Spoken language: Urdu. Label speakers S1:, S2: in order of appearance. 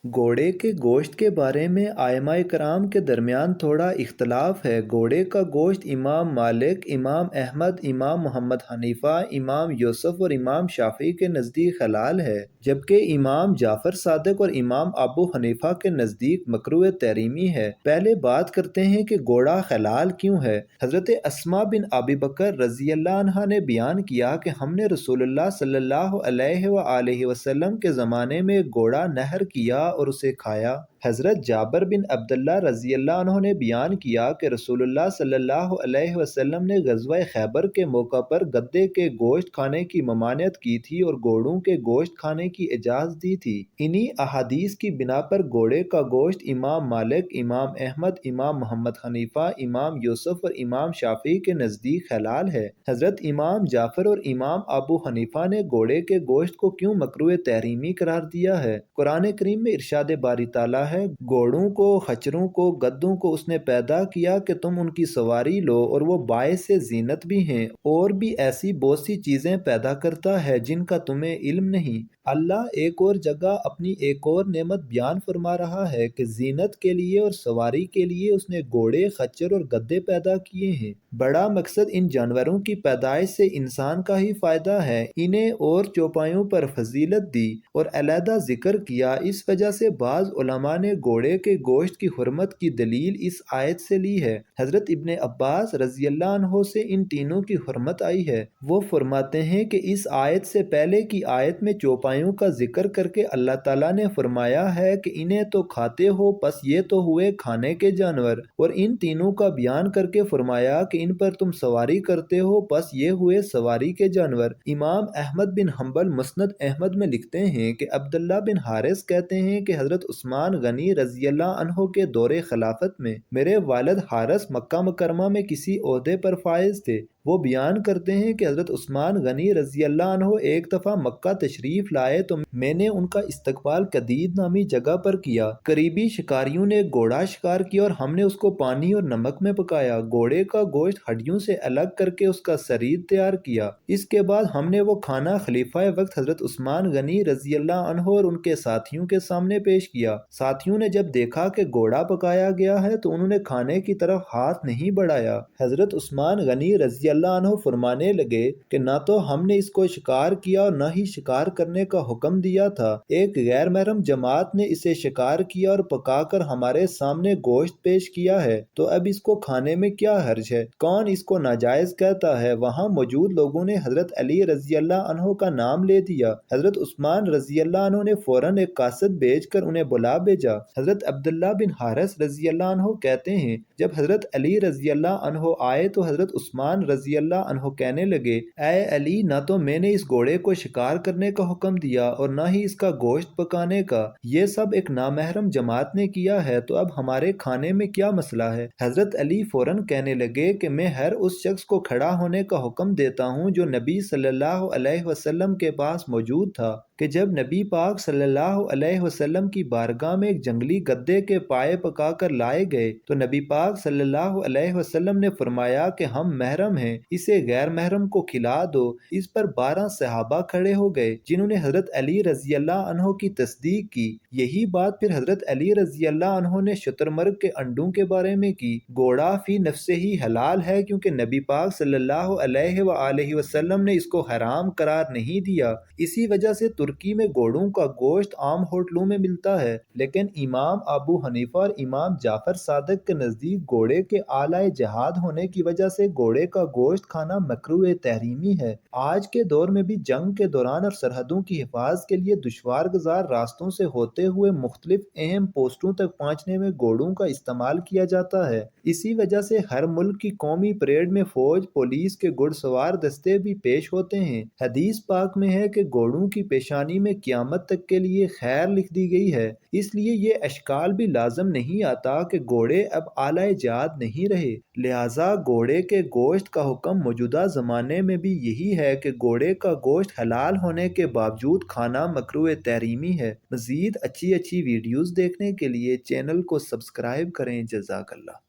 S1: گھوڑے کے گوشت کے بارے میں ائمہ کرام کے درمیان تھوڑا اختلاف ہے۔ گھوڑے کا گوشت امام مالک، امام احمد، امام محمد حنیفہ، امام یوسف اور امام شافعی کے نزدیک حلال ہے، جبکہ امام جعفر صادق اور امام ابو حنیفہ کے نزدیک مکروہ تحریمی ہے۔ پہلے بات کرتے ہیں کہ گھوڑا حلال کیوں ہے۔ حضرت اسماء بن ابی بکر رضی اللہ عنہا نے بیان کیا کہ ہم نے رسول اللہ صلی اللہ علیہ وآلہ وسلم کے زمانے میں گھوڑا نحر کیا اور اسے کھایا۔ حضرت جابر بن عبداللہ رضی اللہ عنہ نے بیان کیا کہ رسول اللہ صلی اللہ علیہ وسلم نے غزوہ خیبر کے موقع پر گدھے کے گوشت کھانے کی ممانعت کی تھی اور گھوڑوں کے گوشت کھانے کی اجازت دی تھی۔ انہی احادیث کی بنا پر گھوڑے کا گوشت امام مالک، امام احمد، امام محمد حنیفہ، امام یوسف اور امام شافعی کے نزدیک حلال ہے۔ حضرت امام جعفر اور امام ابو حنیفہ نے گھوڑے کے گوشت کو کیوں مکروہ تحریمی قرار دیا ہے؟ قرآن کریم میں ارشاد باری تعالیٰ ہے، گھوڑوں کو، خچروں کو، گدھوں کو اس نے پیدا کیا کہ تم ان کی سواری لو اور وہ باعث زینت بھی ہیں، اور بھی ایسی بہت سی چیزیں پیدا کرتا ہے جن کا تمہیں علم نہیں۔ اللہ ایک اور جگہ اپنی ایک اور نعمت بیان فرما رہا ہے کہ زینت کے لیے اور سواری کے لیے اس نے گھوڑے، خچر اور گدھے پیدا کیے ہیں۔ بڑا مقصد ان جانوروں کی پیدائش سے انسان کا ہی فائدہ ہے۔ انہیں اور چوپایوں پر فضیلت دی اور علیحدہ ذکر کیا۔ اس وجہ سے بعض علماء نے گھوڑے کے گوشت کی حرمت کی دلیل اس آیت سے لی ہے۔ حضرت ابن عباس رضی اللہ عنہ سے ان تینوں کی حرمت آئی ہے۔ وہ فرماتے ہیں کہ اس آیت سے پہلے کی آیت میں چوپایوں کا ذکر کر کے اللہ تعالیٰ نے فرمایا ہے کہ انہیں تو کھاتے ہو، پس یہ تو ہوئے کھانے کے جانور، اور ان تینوں کا بیان کر کے فرمایا کہ ان پر تم سواری کرتے ہو، پس یہ ہوئے سواری کے جانور۔ امام احمد بن حنبل مسند احمد میں لکھتے ہیں کہ عبداللہ بن حارث کہتے ہیں کہ حضرت عثمان غنی رضی اللہ عنہ کے دور خلافت میں میرے والد حارث مکہ مکرمہ میں کسی عہدے پر فائز تھے۔ وہ بیان کرتے ہیں کہ حضرت عثمان غنی رضی اللہ عنہ ایک دفعہ مکہ تشریف لائے تو میں نے ان کا استقبال قدید نامی جگہ پر کیا۔ قریبی شکاریوں نے گھوڑا شکار کیا اور ہم نے اس کو پانی اور نمک میں پکایا۔ گھوڑے کا گوشت ہڈیوں سے الگ کر کے اس کا سرید تیار کیا۔ اس کے بعد ہم نے وہ کھانا خلیفہ وقت حضرت عثمان غنی رضی اللہ عنہ اور ان کے ساتھیوں کے سامنے پیش کیا۔ ساتھیوں نے جب دیکھا کہ گھوڑا پکایا گیا ہے تو انہوں نے کھانے کی طرف ہاتھ نہیں بڑھایا۔ حضرت عثمان غنی رضی اللہ عنہ فرمانے لگے کہ نہ تو ہم نے اس کو شکار کیا اور نہ ہی شکار کرنے کا حکم دیا تھا، ایک غیر محرم جماعت نے اسے شکار کیا اور پکا کر ہمارے سامنے گوشت پیش کیا ہے، تو اب اس کو کھانے میں کیا حرج ہے؟ کون اس کو ناجائز کہتا ہے؟ وہاں موجود لوگوں نے حضرت علی رضی اللہ عنہ کا نام لے دیا۔ حضرت عثمان رضی اللہ عنہ نے فوراً ایک قاصد بھیج کر انہیں بلا بھیجا۔ حضرت عبداللہ بن حارث رضی اللہ عنہ کہتے ہیں جب حضرت علی رضی اللہ عنہ آئے تو حضرت عثمان رضی اللہ عنہ کہنے لگے، اے علی، نہ تو میں نے اس گھوڑے کو شکار کرنے کا حکم دیا اور نہ ہی اس کا گوشت پکانے کا، یہ سب ایک نامحرم جماعت نے کیا ہے، تو اب ہمارے کھانے میں کیا مسئلہ ہے؟ حضرت علی فوراً کہنے لگے کہ میں ہر اس شخص کو کھڑا ہونے کا حکم دیتا ہوں جو نبی صلی اللہ علیہ وسلم کے پاس موجود تھا، کہ جب نبی پاک صلی اللہ علیہ وسلم کی بارگاہ میں ایک جنگلی گدھے کے پائے پکا کر لائے گئے تو نبی پاک صلی اللہ علیہ وسلم نے فرمایا کہ ہم محرم ہیں، اسے غیر محرم کو کھلا دو۔ اس پر 12 صحابہ کھڑے ہو گئے جنہوں نے حضرت علی رضی اللہ عنہ کی تصدیق کی۔ یہی بات پھر حضرت علی رضی اللہ عنہ نے شتر مرغ کے انڈوں کے بارے میں کی۔ گھوڑا فی نفسہ ہی حلال ہے کیونکہ نبی پاک صلی اللہ علیہ وآلہ وسلم نے اس کو حرام قرار نہیں دیا۔ اسی وجہ سے ترکی میں گھوڑوں کا گوشت عام ہوٹلوں میں ملتا ہے، لیکن امام ابو حنیفہ اور امام جعفر صادق کے نزدیک گھوڑے کے آلائے جہاد ہونے کی وجہ سے گھوڑے کا گوشت کھانا مکروہ تحریمی ہے۔ آج کے دور میں بھی جنگ کے دوران اور سرحدوں کی حفاظت کے لیے دشوار گزار راستوں سے ہوتے ہوئے مختلف اہم پوسٹوں تک پہنچنے میں گھوڑوں کا استعمال کیا جاتا ہے۔ اسی وجہ سے ہر ملک کی قومی پریڈ میں فوج، پولیس کے گھڑ سوار دستے بھی پیش ہوتے ہیں۔ حدیث پاک میں ہے کہ گھوڑوں کی پیشانی میں قیامت تک کے لیے خیر لکھ دی گئی ہے، اس لیے یہ اشکال بھی لازم نہیں آتا کہ گھوڑے اب آلائے جہاد نہیں رہے۔ لہٰذا گھوڑے کے گوشت کا حکم موجودہ زمانے میں بھی یہی ہے کہ گھوڑے کا گوشت حلال ہونے کے باوجود کھانا مکروہ تحریمی ہے۔ مزید اچھی ویڈیوز دیکھنے کے لیے چینل کو سبسکرائب کریں۔ جزاک اللہ۔